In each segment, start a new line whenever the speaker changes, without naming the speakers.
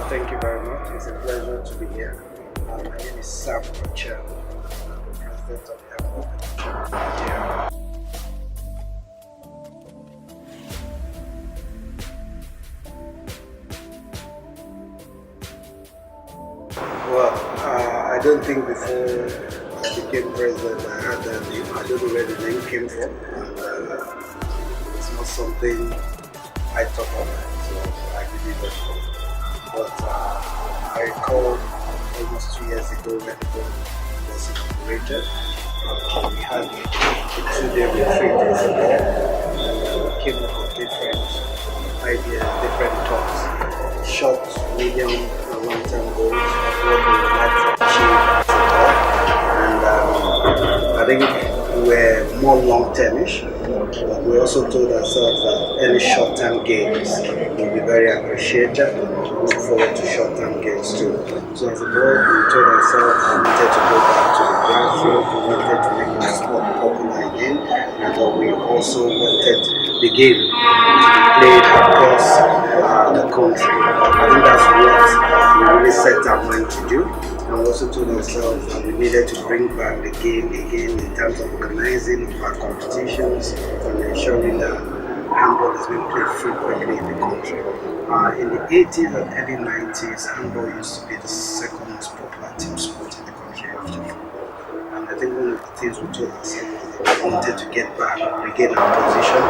Thank you very much. It's a pleasure to be here. My name is Sam Ocheho. I'm the President of the Handball Federation of Nigeria. I don't think before I became president I had that name. I don't know where the name came from. And, it's not something I thought of, so I give it a but I recall almost 2 years ago when the board was inaugurated. We had a 2-day retreat in Singapore. We came up with different ideas, different thoughts, short, medium, and long-term goals of what we would like to achieve as a board. And I think we were more long-termish. But we also told ourselves that any short-term gains will be very appreciated. We look forward to short-term gains too. So as a board, we told ourselves we wanted to go back to the grassroots, we wanted to make the sport popular again, and we also wanted the game to be played across the country. I think that's what we really set our mind to do. And we also told ourselves that we needed to bring back the game again in terms of organizing our competitions and ensuring that handball is being played frequently in the country. In the 80s and early 90s, handball used to be the second most popular team sport in the country after football. And I think one of the things we told ourselves was that we wanted to get back, regain our position,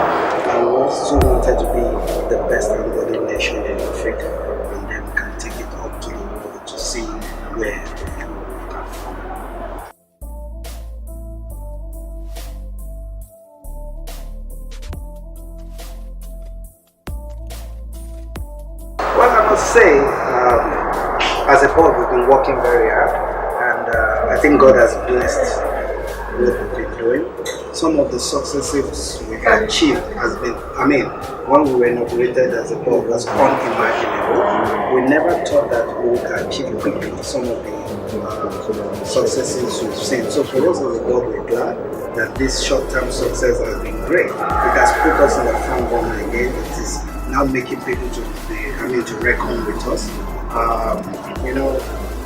and we also wanted to be the best handballing nation in Africa. And then we can take it up to the world to see where the football can from. Well, I must say, as a board, we've been working very hard, and I think God has blessed what we've been doing. Some of the successes we've achieved has been, when we were inaugurated as a board, was unimaginable. We never thought that we would achieve quickly some of the successes we've seen. So for us as a board, we're glad that this short-term success has been great. It has put us in the front runner again. It is now making people to reckon with us.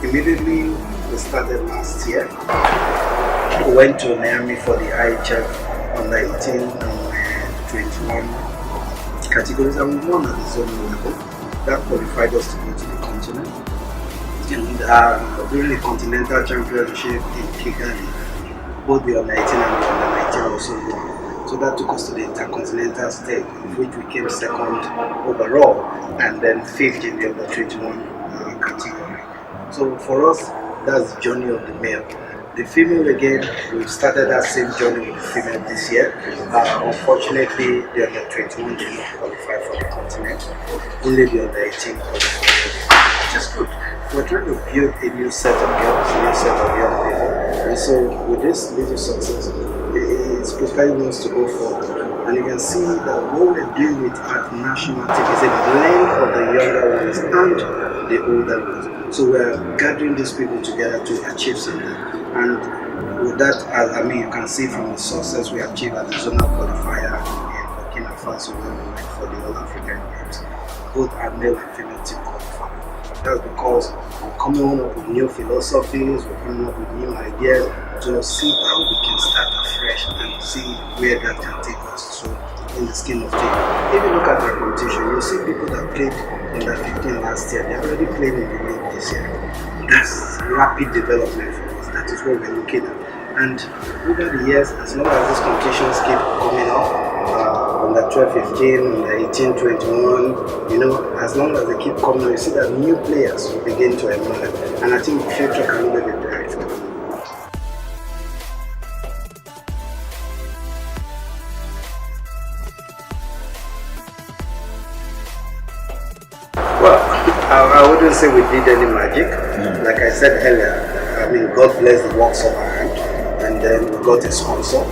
Immediately we started last year. We went to Miami for the IHF on 19 and 21 categories, and we won at the zonal level. That qualified us to go to the continent. And during the Continental Championship in Kigali, both the under 18 and the under 19 also won. So that took us to the Intercontinental stage, of which we came second overall, and then fifth in the under 21 category. So for us, that's the journey of the male. The female, again, we've started that same journey with the female this year. Unfortunately, the under 21 did not qualify for the continent. Only the under 18 qualified, which is good. We're trying to build a new set of girls, a new set of young people. And so with this little success, it's preparing us to go forward. And you can see that what we're doing with our national team is a blend of the younger ones and the older ones. So we're gathering these people together to achieve something. And with that, you can see from the success we achieved at the zonal qualifier in Burkina Faso for the All African Games. Both our male and female team qualified. That's because we're coming up with new philosophies, we're coming up with new ideas to see how we can start afresh and see where that can take us to in the scheme of things. If you look at the competition, you'll see people that played in the 15 last year, they already played in the league this year. That's rapid development for us. That is what we're looking at. And over the years, as long as these competitions keep coming up, under 12, 15, under 18, 21, as long as they keep coming, you see that new players will begin to emerge. And I think the future can really be bright for them. Well, I wouldn't say we did any magic. Like I said earlier, God bless the works of our hand. And then we got a sponsor.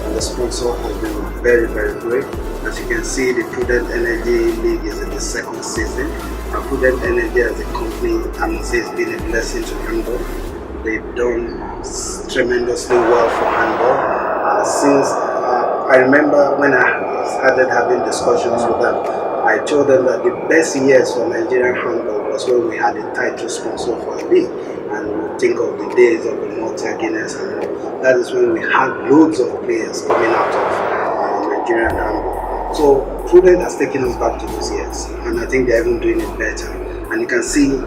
And the sponsor has been very, very great. As you can see, the Presidend Energy League is in the second season. And Presidend Energy as a company, I must say, has been a blessing to handball. They've done tremendously well for handball. Since I remember when I started having discussions with them, I told them that the best years for Nigerian handball was when we had a title sponsor for a league. And we think of the days of the Malta Guinness and all. That is when we had loads of players coming out of Nigerian handball. So Presidend has taken us back to those years, and I think they're even doing it better. And you can see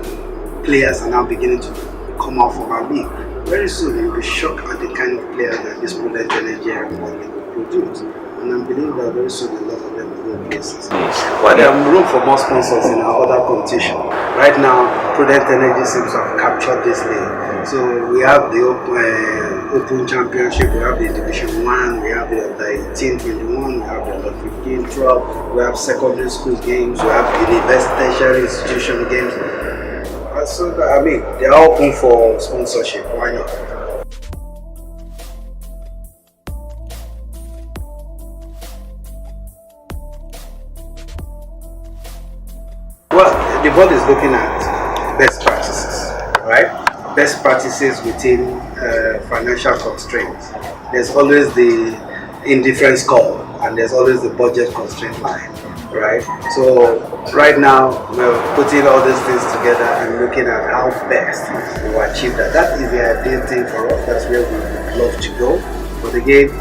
players are now beginning to come out from our league. Very soon you'll be shocked at the kind of players that this Presidend Nigeria will produce. And I believe that very soon a lot of them will go places. Well, there are room for more sponsors in our other competition. Right now, Presidend Energy seems to have captured this league. So we have the Open Championship, we have the Division 1, we have the under 18, 21, we have the under 15, 12, we have secondary school games, we have university tertiary institution games. So, I mean, they are open for sponsorship, why not? Well, the board is looking at best practices, right? Best practices within financial constraints. There's always the indifference call, and there's always the budget constraint line, right? So right now we're putting all these things together and looking at how best we will achieve that. That is the ideal thing for us. That's where we would love to go. But again,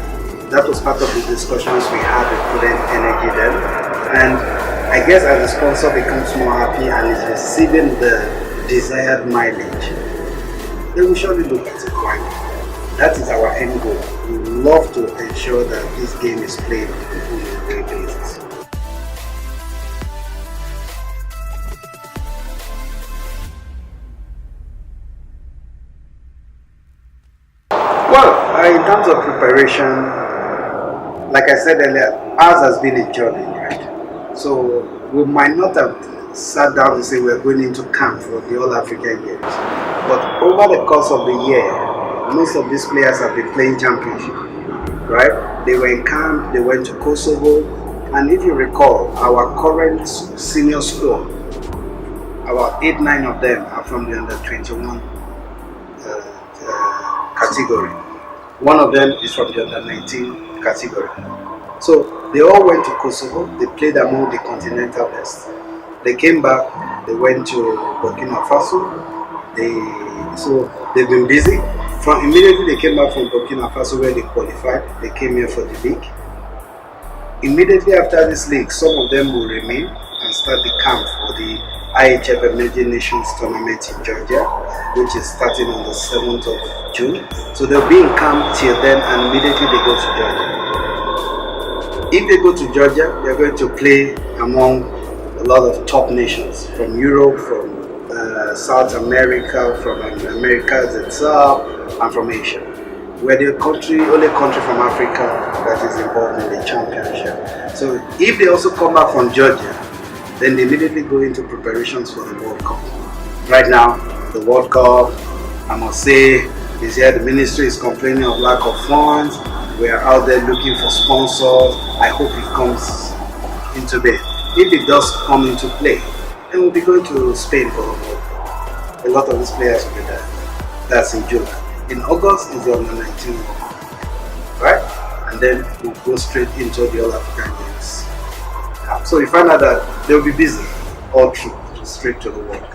that was part of the discussions we had with Presidend Energy then, and I guess as the sponsor becomes more happy and is receiving the desired mileage, then we surely look at it. Why not? That is our end goal. We would love to ensure that this game is played on a daily basis. Well, in terms of preparation, like I said earlier, ours has been a journey, right? So we might not have sat down and say we're going into camp for the All African Games, but over the course of the year, most of these players have been playing championship, right? They were in camp, they went to Kosovo, and if you recall, our current senior squad, about 8-9 of them are from the under 21 category. One of them is from the under 19 category. So they all went to Kosovo, they played among the continental best. They came back, they went to Burkina Faso, so they've been busy. Immediately they came back from Burkina Faso where they qualified, they came here for the league. Immediately after this league, some of them will remain and start the camp for the IHFN Major Nations Tournament in Georgia, which is starting on the 7th of June. So they'll be in camp till then, and immediately they go to Georgia. If they go to Georgia, they're going to play among a lot of top nations from Europe, from South America, from Americas itself, and from Asia. We're the only country from Africa that is involved in the championship. So if they also come back from Georgia, then they immediately go into preparations for the World Cup. Right now, the World Cup, I must say, is here. The ministry is complaining of lack of funds. We are out there looking for sponsors. I hope it comes into bed. If it does come into play, then we'll be going to Spain for the World Cup. A lot of these players will be there. That's in June. In August is the under 19 World Cup, right? And then we'll go straight into the All African Games. So you find out that they'll be busy all through, straight to the World Cup.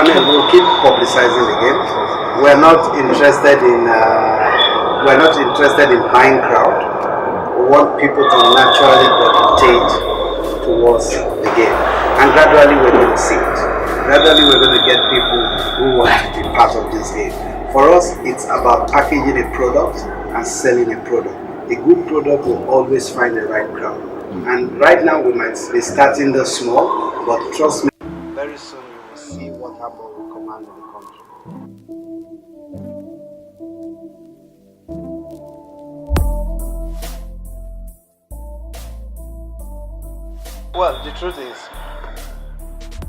We'll keep publicizing the game. We're not interested in buying crowd. We want people to naturally gravitate towards the game, and gradually we're going to see it. Gradually we're going to get people who want to be part of this game. For us, it's about packaging a product and selling a product. A good product will always find the right crowd. And right now we might be starting this small, but trust me, very soon you will see what handball will command in the country. Well, the truth is,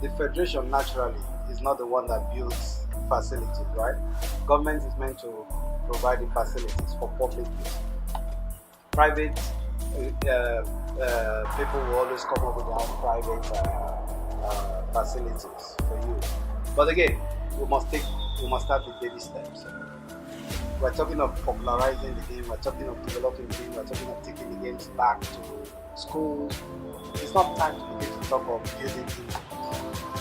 the federation naturally is not the one that builds facilities, right? Government is meant to provide the facilities for public use. Private people will always come up with their own private facilities for you. But again, we must take we must start with baby steps. We're talking of popularizing the game, we're talking of developing the game, we're talking of taking the games back to schools. It's not time to begin to talk of building teams,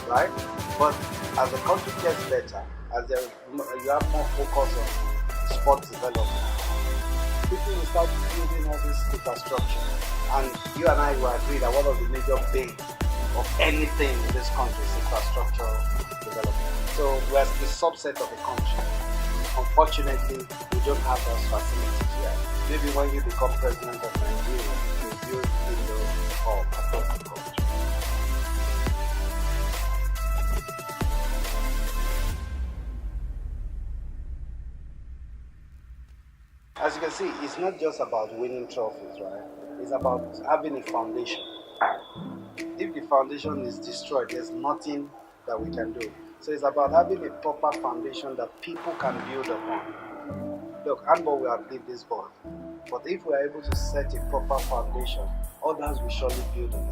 right? But as the country gets better, as you have more focus on sports development, people will start building all this infrastructure. And you and I will agree that one of the major base of anything in this country is infrastructure development. So we're the subset of the country. Unfortunately, we don't have those facilities yet. Maybe when you become president of Nigeria, you build windows across the country. As you can see, it's not just about winning trophies, right? It's about having a foundation. If the foundation is destroyed, there's nothing that we can do. So it's about having a proper foundation that people can build upon. Look, handball will outlive this ball. But if we are able to set a proper foundation, others will surely build on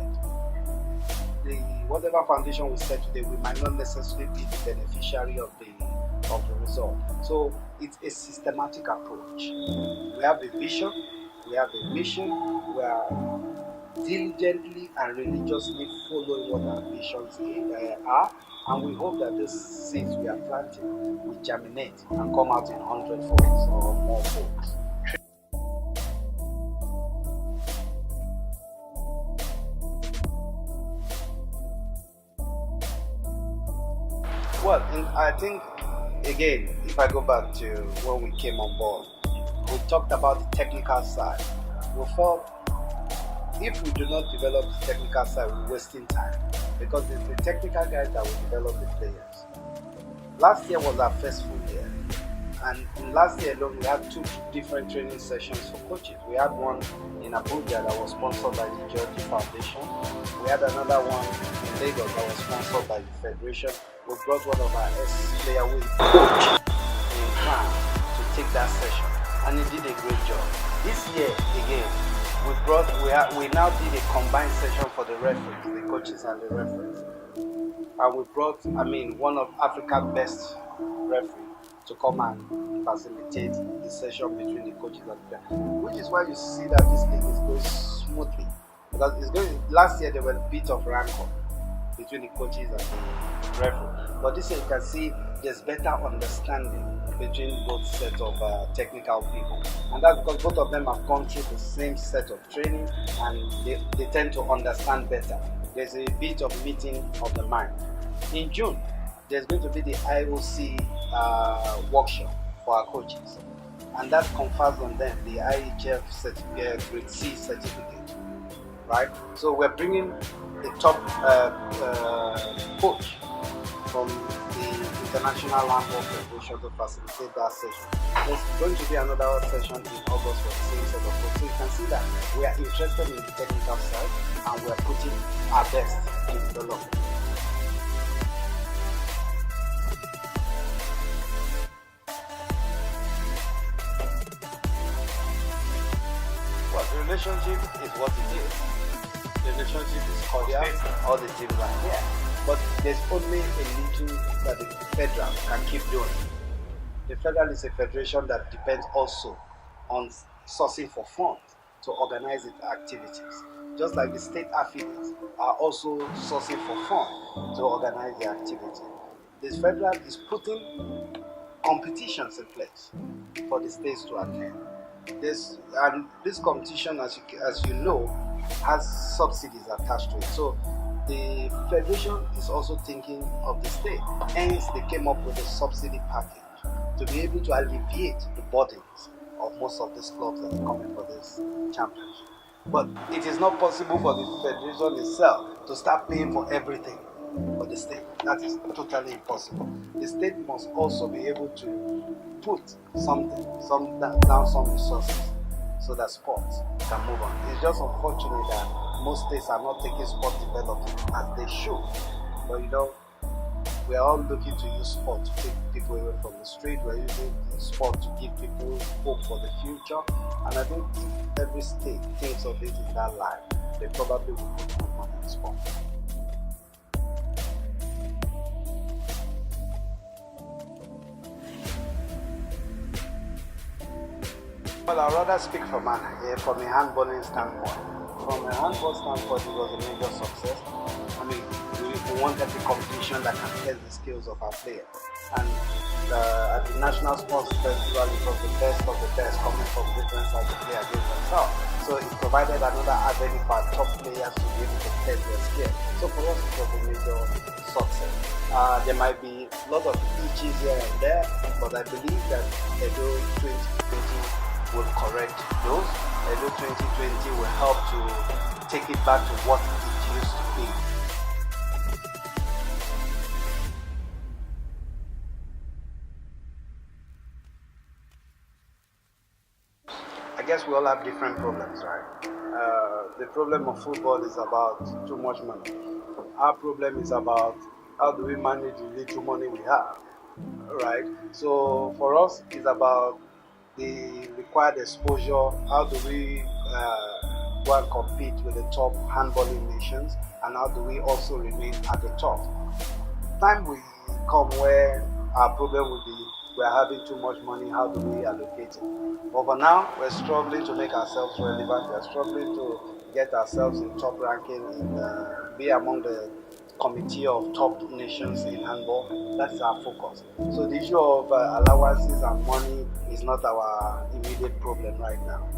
it. Whatever foundation we set today, we might not necessarily be the beneficiary of the result. So it's a systematic approach. We have a vision, we have a mission, we are diligently and religiously following what our visions are, and we hope that these seeds we are planting will germinate and come out in 100 folds or more folds. Well, I think, again, if I go back to when we came on board, we talked about the technical side. We thought if we do not develop the technical side, we're wasting time, because it's the technical guys that will develop the players. Last year was our first full year, and in last year alone we had 2 different training sessions for coaches. We had one in Abuja that was sponsored by the Georgia Foundation. We had another one in Lagos that was sponsored by the Federation. We brought one of our ex-player with coach in France to take that session, and he did a great job. This year again, we now did a combined session for the referees, the coaches and the referees. And we brought, one of Africa's best referees to come and facilitate the session between the coaches and the players. Which is why you see that this thing is going smoothly. Because last year there was a bit of rancor between the coaches and the referees. But this year you can see there's better understanding between both sets of technical people, and that's because both of them have gone through the same set of training, and they tend to understand better. There's a bit of meeting of the mind. In June, there's going to be the IOC workshop for our coaches, and that confers on them the IHF certificate, Grade C certificate, right? So we're bringing the top coach from the International Handball Federation to facilitate that session. There's going to be another session in August for the same set of coaches. So you can see that we are interested in the technical side, and we are putting our best in development. Well, the relationship is what it is. The relationship is cordial. All the teams are here. But there's only a little that the federal can keep doing. The federal is a federation that depends also on sourcing for funds to organize its activities. Just like the state affiliates are also sourcing for funds to organize their activity. The federal is putting competitions in place for the states to attend. This competition, as you know, has subsidies attached to it. So the federation is also thinking of the state. Hence, they came up with a subsidy package to be able to alleviate the burdens of most of these clubs that are coming for this championship. But it is not possible for the federation itself to start paying for everything for the state. That is totally impossible. The state must also be able to put some resources so that sports can move on. It's just unfortunate that most states are not taking sport development as they should. But we are all looking to use sport to take people away from the street. We're using sport to give people hope for the future. And I think if every state thinks of it in that light, they probably will put more money in sport. Well, I'd rather speak from a handballing standpoint. From a handball standpoint, it was a major success. I mean, we wanted the competition that can test the skills of our players. And at the National Sports Festival, it was the best of the best coming from different sides to play against themselves. So it provided another avenue for our top players to be able to test their skills. So for us, it was a major success. There might be a lot of itches here and there, but I believe that Edo 2020 will correct those. Edo 2020 will help to take it back to what it used to be. I guess we all have different problems, right? The problem of football is about too much money. Our problem is about how do we manage the little money we have, right? So for us, it's about the required exposure. How do we go and compete with the top handballing nations, and how do we also remain at the top? Time will come where our problem will be we're having too much money, how do we allocate it? But for now, we're struggling to make ourselves relevant, we're struggling to get ourselves in top ranking and be among the committee of top nations in handball. That's our focus. So the issue of allowances and money is not our immediate problem right now.